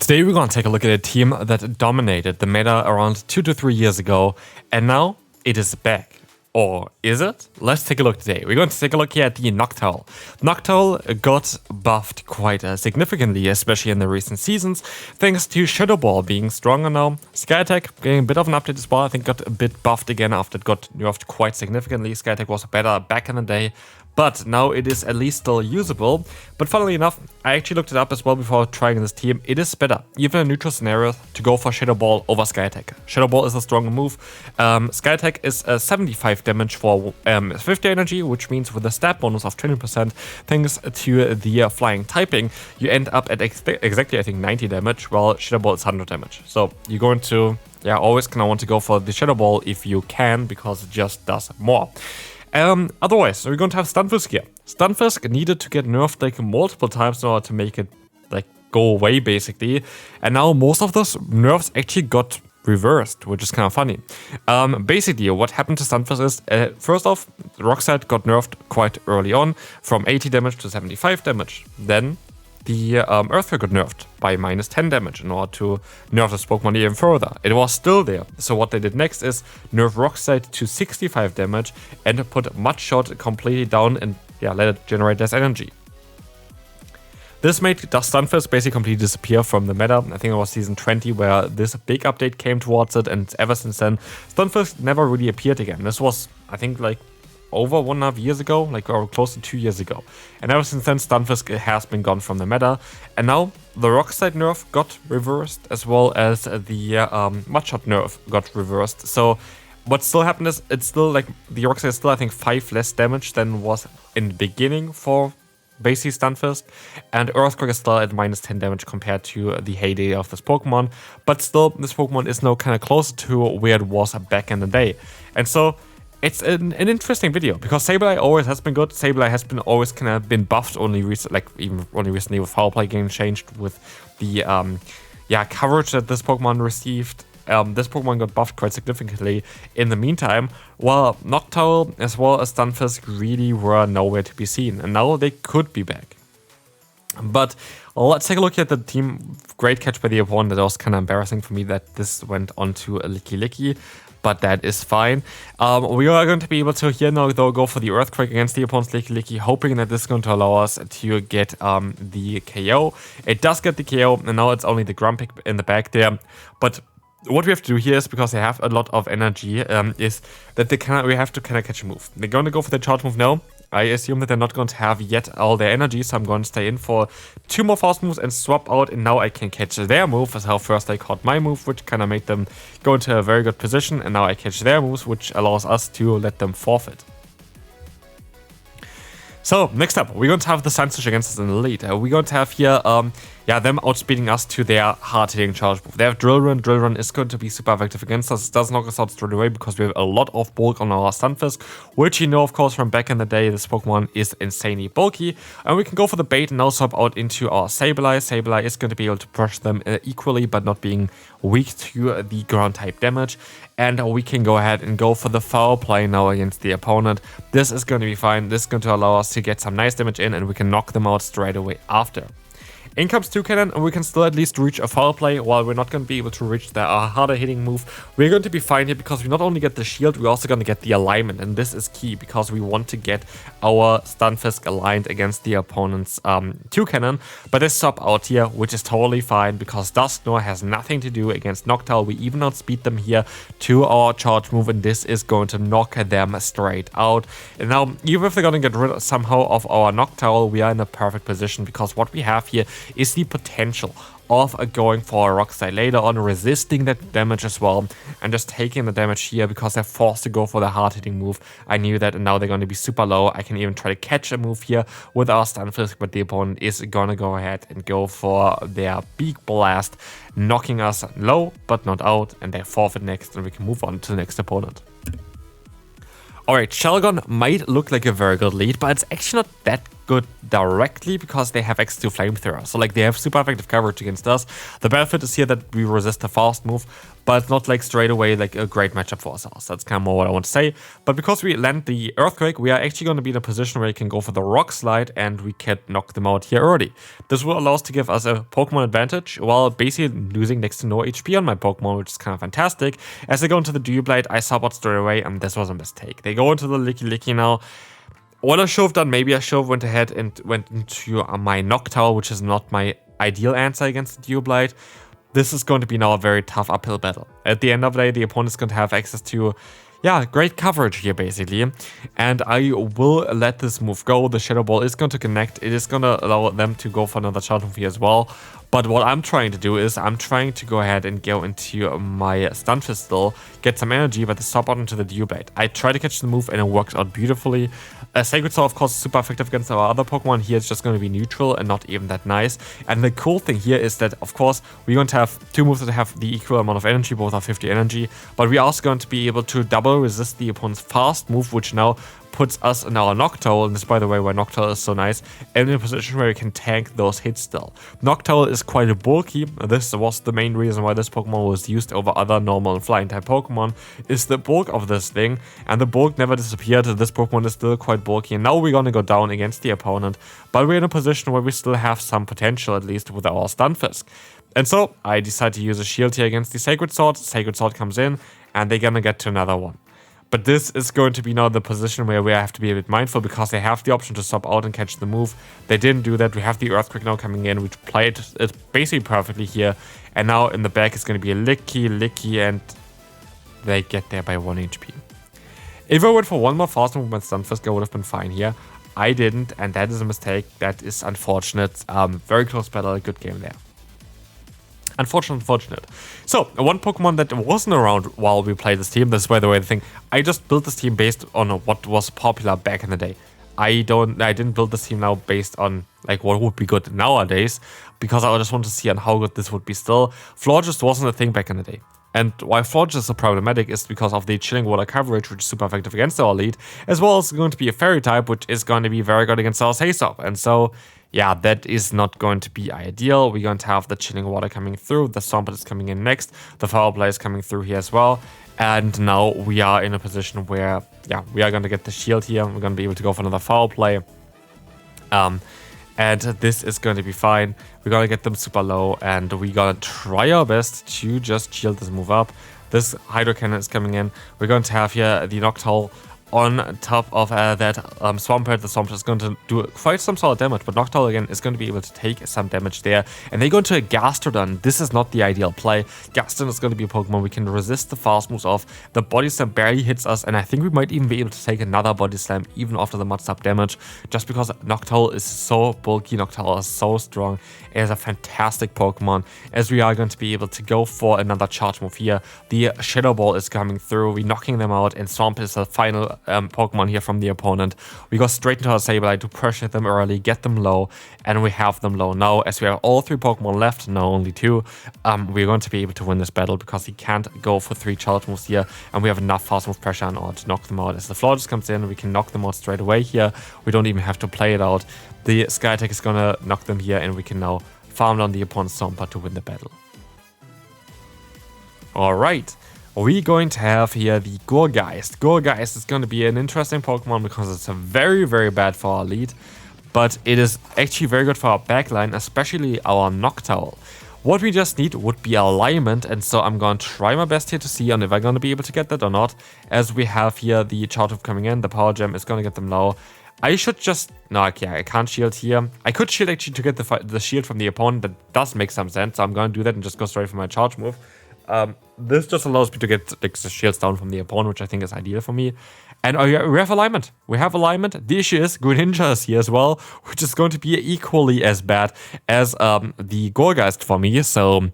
Today we're going to take a look at a team that dominated the meta around 2 to 3 years ago, and now it is back. Or is it? Let's take a look today. We're going to take a look here at the Noctowl. Noctowl got buffed quite significantly, especially in the recent seasons, thanks to Shadow Ball being stronger now. Sky Attack getting a bit of an update as well. I think got a bit buffed again after it got nerfed quite significantly. Sky Attack was better back in the day, but now it is at least still usable. But funnily enough, I actually looked it up as well before trying this team. It is better, even in neutral scenarios, to go for Shadow Ball over Sky Attack. Shadow Ball is a stronger move. Sky Attack is 75 damage for 50 energy, which means with a stat bonus of 20%, thanks to the flying typing, you end up at exactly, I think, 90 damage, while Shadow Ball is 100 damage. So you're going to, always kind of want to go for the Shadow Ball if you can, because it just does more. Otherwise, we're going to have Stunfisk here. Stunfisk needed to get nerfed like multiple times in order to make it like go away basically, and now most of those nerfs actually got reversed, which is kind of funny. Basically, what happened to Stunfisk is, first off, Rockslide got nerfed quite early on from 80 damage to 75 damage. Then the Earthquake got nerfed by minus 10 damage in order to nerf this Pokemon even further. It was still there. So what they did next is nerf Rockslide to 65 damage and put Mudshot completely down and let it generate less energy. This made Stunfisk basically completely disappear from the meta. I think it was season 20 where this big update came towards it, and ever since then, Stunfisk never really appeared again. This was, I think, like over 1.5 years ago, or close to 2 years ago. And ever since then, Stunfisk has been gone from the meta. And now the Rockslide nerf got reversed, as well as the Mudshot nerf got reversed. So what still happened is, it's still like, the Rockslide is still, I think, 5 less damage than was in the beginning for basically Stunfisk, and Earthquake is still at minus 10 damage compared to the heyday of this Pokemon. But still, this Pokemon is now kind of closer to where it was back in the day. And so it's an interesting video, because Sableye always has been good. Sableye has been always kind of been buffed only recently with Foul Play getting changed with the coverage that this Pokemon received. This Pokemon got buffed quite significantly in the meantime, while Noctowl as well as Stunfisk really were nowhere to be seen, and now they could be back. But let's take a look at the team. Great catch by the opponent. That was kind of embarrassing for me that this went on to a Licky, but that is fine. We are going to be able to here now though go for the Earthquake against the opponent's Licky, hoping that this is going to allow us to get the KO. It does get the KO, and now it's only the Grumpig in the back there. But what we have to do here is, because they have a lot of energy, is that we have to kind of catch a move. They're going to go for the charge move now. I assume that they're not going to have yet all their energy, so I'm going to stay in for 2 more fast moves and swap out, and now I can catch their move, as how first I caught my move, which kind of made them go into a very good position, and now I catch their moves, which allows us to let them forfeit. So, next up, we're going to have the Sunfish against us in the lead. We're going to have here, them outspeeding us to their hard-hitting charge move. They have Drill Run. Drill Run is going to be super effective against us. It does knock us out straight away because we have a lot of bulk on our Stunfisk, which you know, of course, from back in the day, this Pokemon is insanely bulky. And we can go for the bait and now swap out into our Sableye. Sableye is going to be able to push them equally, but not being weak to the ground-type damage. And we can go ahead and go for the Foul Play now against the opponent. This is going to be fine. This is going to allow us to get some nice damage in, and we can knock them out straight away after. In comes 2-Cannon, and we can still at least reach a Foul Play. While we're not going to be able to reach the harder hitting move, we're going to be fine here, because we not only get the shield, we're also going to get the alignment. And this is key, because we want to get our Stunfisk aligned against the opponent's 2-Cannon. But they swap out here, which is totally fine, because Dusknoir has nothing to do against Noctowl. We even outspeed them here to our charge move, and this is going to knock them straight out. And now, even if they're going to get rid somehow of our Noctowl, we are in a perfect position, because what we have here is the potential of going for a Rock Slide later on, resisting that damage as well, and just taking the damage here because they're forced to go for the hard-hitting move. I knew that, and now they're going to be super low. I can even try to catch a move here with our Stunfisk, but the opponent is going to go ahead and go for their Beak Blast, knocking us low, but not out, and they forfeit next, and we can move on to the next opponent. Alright, Shelgon might look like a very good lead, but it's actually not that good directly because they have access to Flamethrower. So like they have super effective coverage against us. The benefit is here that we resist the fast move, but it's not like straight away like a great matchup for ourselves. That's kind of more what I want to say. But because we land the Earthquake, we are actually going to be in a position where we can go for the Rock Slide and we can knock them out here early. This will allow us to give us a Pokemon advantage while basically losing next to no HP on my Pokemon, which is kind of fantastic. As they go into the Doublade, I Support straight away, and this was a mistake. They go into the Licky now. What I should have done, maybe I should have went ahead and went into my Noctowl, which is not my ideal answer against the Doublade. This is going to be now a very tough uphill battle. At the end of the day, the opponent is going to have access to, yeah, great coverage here basically. And I will let this move go. The Shadow Ball is going to connect. It is going to allow them to go for another charge move here as well. But what I'm trying to do is I'm trying to go ahead and go into my Stunfisk still, get some energy, but stop out into the Doublade. I try to catch the move and it works out beautifully. Sacred Sword, of course, is super effective against our other Pokemon. Here it's just going to be neutral and not even that nice. And the cool thing here is that, of course, we're going to have two moves that have the equal amount of energy, both are 50 energy, but we're also going to be able to double resist the opponent's fast move, which now puts us in our Noctowl, and this, by the way, why Noctowl is so nice, and in a position where we can tank those hits still. Noctowl is quite bulky. This was the main reason why this Pokemon was used over other normal and flying type Pokemon, is the bulk of this thing, and the bulk never disappeared. This Pokemon is still quite bulky, and now we're gonna go down against the opponent, but we're in a position where we still have some potential, at least with our Stunfisk. And so I decide to use a shield here against the Sacred Sword. Sacred Sword comes in, and they're gonna get to another one. But this is going to be now the position where we have to be a bit mindful because they have the option to stop out and catch the move. They didn't do that. We have the Earthquake now coming in, which played it basically perfectly here. And now in the back is going to be a Licky, and they get there by 1 HP. If I went for one more fast move with Stunfisk, I would have been fine here. I didn't, and that is a mistake. That is unfortunate. Very close battle, good game there. Unfortunate. So, one Pokemon that wasn't around while we played this team, this is by the way the thing, I just built this team based on what was popular back in the day. I didn't build this team now based on like what would be good nowadays, because I just want to see on how good this would be still. Florges wasn't a thing back in the day. And why Florges is so problematic is because of the Chilling Water coverage, which is super effective against our lead, as well as going to be a Fairy type, which is going to be very good against our Haystop. And so, yeah, that is not going to be ideal. We're going to have the Chilling Water coming through, the Swampert is coming in next, the Foul Play is coming through here as well. And now we are in a position where, yeah, we are going to get the shield here. We're going to be able to go for another Foul Play. And this is going to be fine. We're going to get them super low, and we're going to try our best to just shield this move up. This Hydro Cannon is coming in. We're going to have here the Noctowl on top of that Swampert. The Swampert is going to do quite some solid damage, but Noctowl again is going to be able to take some damage there. And they go into a Gastrodon. This is not the ideal play. Gastrodon is going to be a Pokemon we can resist the fast moves off. The Body Slam barely hits us, and I think we might even be able to take another Body Slam even after the Mud Slap damage, just because Noctowl is so bulky, Noctowl is so strong. It is a fantastic Pokemon, as we are going to be able to go for another charge move here. The Shadow Ball is coming through, we're knocking them out, and Swampert is the final Pokemon here from the opponent. We go straight into our Sableye to pressure them early, get them low, and we have them low. Now, as we have all 3 Pokemon left, no, only 2, we're going to be able to win this battle because he can't go for 3 charge moves here, and we have enough fast move pressure in order to knock them out. As the Florges comes in, we can knock them out straight away here. We don't even have to play it out. The Sky Attack is gonna knock them here, and we can now farm down the opponent's Swampert to win the battle. Alright. We're going to have here the Gourgeist. Gourgeist is going to be an interesting Pokemon because it's a very, very bad for our lead, but it is actually very good for our backline, especially our Noctowl. What we just need would be alignment, and so I'm going to try my best here to see if I'm going to be able to get that or not, as we have here the Charge Move coming in. The Power Gem is going to get them low. I should just... No, okay, I can't shield here. I could shield actually to get the shield from the opponent. That does make some sense, so I'm going to do that and just go straight for my Charge Move. This just allows me to get like, the shields down from the opponent, which I think is ideal for me. And we have alignment. We have alignment. The issue is Greninja is here as well, which is going to be equally as bad as the Gourgeist for me. So,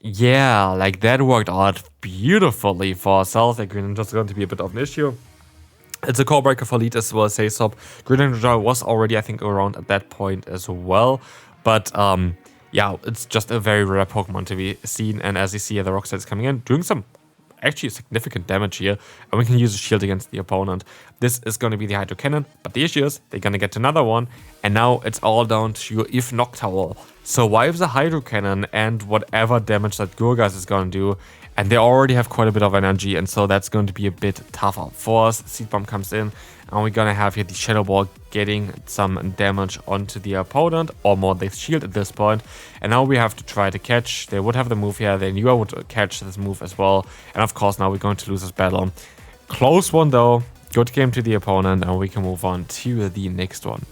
yeah, like that worked out beautifully for ourselves. Like Greninja is going to be a bit of an issue. It's a core breaker for lead as well as Haystop. Greninja was already, I think, around at that point as well. But, yeah, it's just a very rare Pokemon to be seen. And as you see here, the Rock Slide is coming in, doing some actually significant damage here, and we can use a shield against the opponent. This is going to be the Hydro Cannon, but the issue is they're going to get another one, and now it's all down to if Noctowl survives the Hydro Cannon and whatever damage that Gurgas is going to do, and they already have quite a bit of energy, and so that's going to be a bit tougher for us. Seed Bomb comes in, and we're going to have here the Shadow Ball getting some damage onto the opponent, or more the shield at this point. And now we have to try to catch. They would have the move here. They knew I would catch this move as well. And of course, now we're going to lose this battle. Close one though. Good game to the opponent, and we can move on to the next one.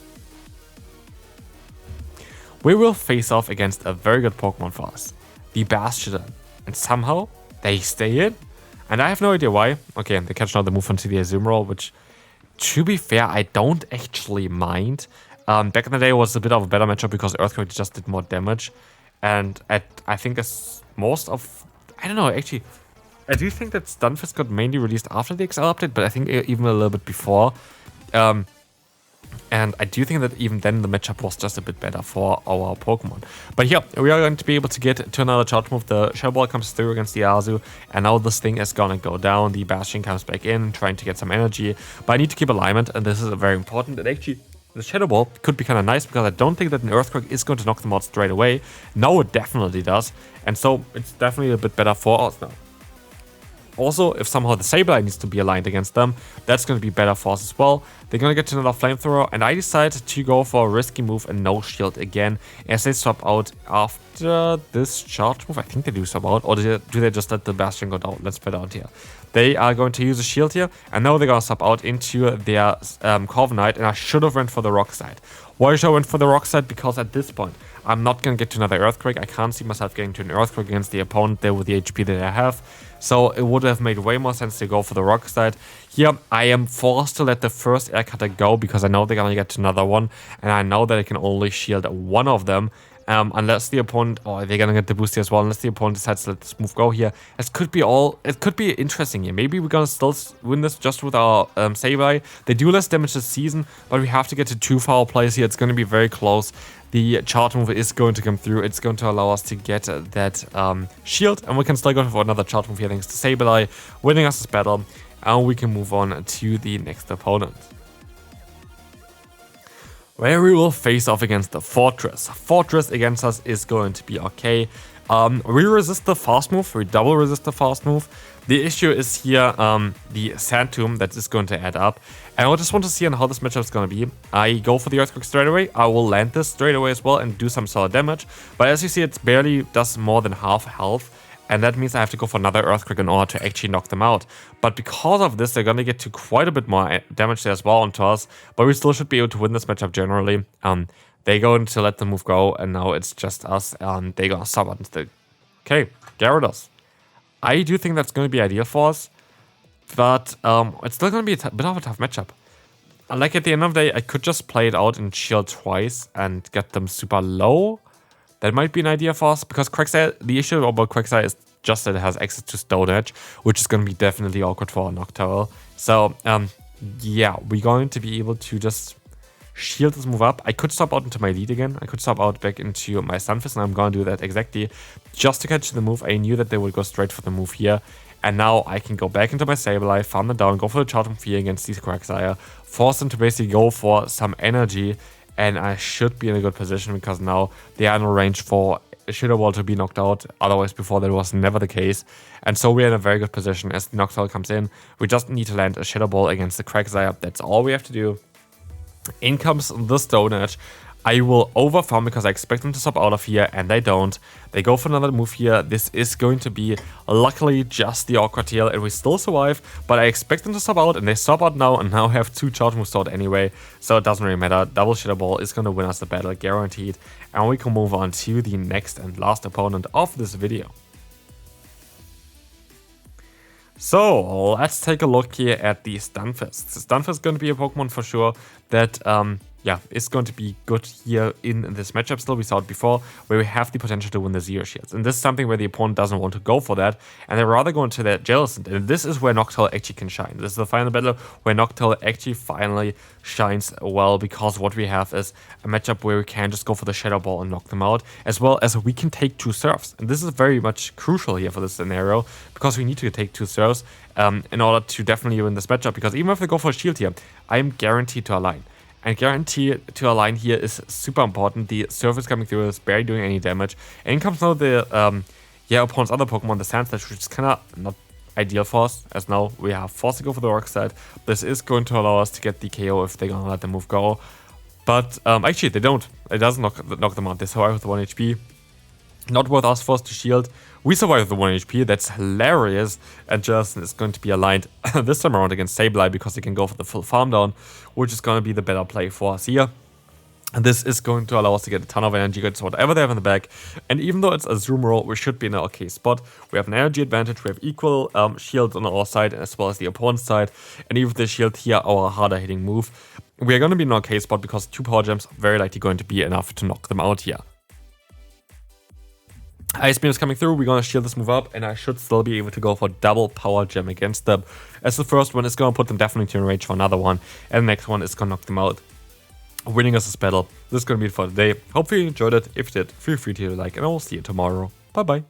We will face off against a very good Pokemon for us, the Bastion. And somehow they stay in. And I have no idea why. Okay, they catch now the move onto the Azumarill, which, to be fair, I don't actually mind. Back in the day, it was a bit of a better matchup because Earthquake just did more damage. And I think as most of... I don't know, actually... I do think that Stunfisk got mainly released after the XL update, but I think even a little bit before. And I do think that even then the matchup was just a bit better for our Pokemon. But here, we are going to be able to get to another charge move. The Shadow Ball comes through against the Azu, and now this thing is gonna go down. The Bastion comes back in, trying to get some energy. But I need to keep alignment, and this is very important. And actually, the Shadow Ball could be kind of nice, because I don't think that an Earthquake is going to knock them out straight away. Now it definitely does, and so it's definitely a bit better for us now. Also, if somehow the Sableye needs to be aligned against them, that's going to be better for us as well. They're going to get to another Flamethrower, and I decide to go for a risky move and no shield again, as they swap out after this charge move. I think they do swap out, or do they just let the Bastion go down? Let's put out here. They are going to use a shield here, and now they're going to swap out into their Corviknight, and I should have went for the Rock side. Why should I went for the Rock side? Because at this point, I'm not going to get to another Earthquake. I can't see myself getting to an Earthquake against the opponent there with the HP that I have. So it would have made way more sense to go for the Rock side. Here, I am forced to let the first Air Cutter go because I know they're going to get to another one. And I know that I can only shield one of them. Unless the opponent, or they're going to get the boost here as well, unless the opponent decides to let this move go here. It could be interesting here. Maybe we're going to still win this just with our Sableye. They do less damage this season, but we have to get to 2 foul plays here. It's going to be very close. The charge move is going to come through. It's going to allow us to get that shield, and we can still go for another charge move here thanks to Sableye, winning us this battle, and we can move on to the next opponent, where we will face off against the Fortress. Fortress against us is going to be okay. We resist the fast move, we double resist the fast move. The issue is here the Sand Tomb that is going to add up. And I just want to see on how this matchup is going to be. I go for the Earthquake straight away. I will land this straight away as well and do some solid damage. But as you see, it barely does more than half health. And that means I have to go for another Earthquake in order to actually knock them out. But because of this, they're going to get to quite a bit more damage there as well onto us. But we still should be able to win this matchup generally. They're going to let the move go, and now it's just us. They're going to sub instead. Okay, Gyarados. I do think that's going to be ideal for us. But it's still going to be a bit of a tough matchup. Like at the end of the day, I could just play it out and shield twice and get them super low. That might be an idea for us, because Quagsire, the issue about Quagsire is just that it has access to Stone Edge, which is going to be definitely awkward for a Noctowl. So, yeah, we're going to be able to just shield this move up. I could swap out into my lead again. I could swap out back into my Stunfisk, and I'm going to do that exactly just to catch the move. I knew that they would go straight for the move here. And now I can go back into my Sableye, farm them down, go for the charge move here against these Quagsire, force them to basically go for some energy, and I should be in a good position because now they are in a range for a Shadow Ball to be knocked out. Otherwise, before that was never the case. And so we're in a very good position as the Noctowl comes in. We just need to land a Shadow Ball against the Quagsire. That's all we have to do. In comes the Stone Edge. I will overfarm because I expect them to stop out of here, and they don't. They go for another move here. This is going to be, luckily, just the awkward tail, and we still survive, but I expect them to stop out, and they stop out now, and now have 2 charge moves out anyway, so it doesn't really matter. Double Shadow Ball is going to win us the battle, guaranteed, and we can move on to the next and last opponent of this video. So, let's take a look here at the Stunfisk. Stunfisk is going to be a Pokemon for sure that, yeah, is going to be good here in this matchup still. We saw it before, where we have the potential to win the Zero Shields. And this is something where the opponent doesn't want to go for that, and they're rather going to that Jellicent. And this is where Noctowl actually can shine. This is the final battle where Noctowl actually finally shines well, because what we have is a matchup where we can just go for the Shadow Ball and knock them out, as well as we can take 2 serves. And this is very much crucial here for this scenario, because we need to take 2 serves in order to definitely win this matchup, because even if they go for a shield here, I am guaranteed to align. And guarantee to align here is super important. The surface coming through is barely doing any damage. And in comes now the opponent's other Pokemon, the Sandslash, which is kind of not ideal for us, as now we have forced to go for the Rock Slide. This is going to allow us to get the KO if they're gonna let the move go. But actually they don't. It doesn't knock them out. They survive with 1 HP. Not worth us forced to shield. We survive with the 1 HP, that's hilarious, and Justin is going to be aligned this time around against Sableye, because he can go for the full farm down, which is going to be the better play for us here. And this is going to allow us to get a ton of energy goods, whatever they have in the back. And even though it's a zoom roll, we should be in an okay spot. We have an energy advantage, we have equal shields on our side as well as the opponent's side. And even with the shield here, our harder hitting move, we are going to be in an okay spot, because 2 power gems are very likely going to be enough to knock them out here. Ice Beam is coming through, we're gonna shield this move up, and I should still be able to go for double power gem against them, as the first one is gonna put them definitely in range for another one, and the next one is gonna knock them out, winning us this battle. This is gonna be it for today. Hopefully you enjoyed it. If you did, feel free to like, and I will see you tomorrow. Bye bye.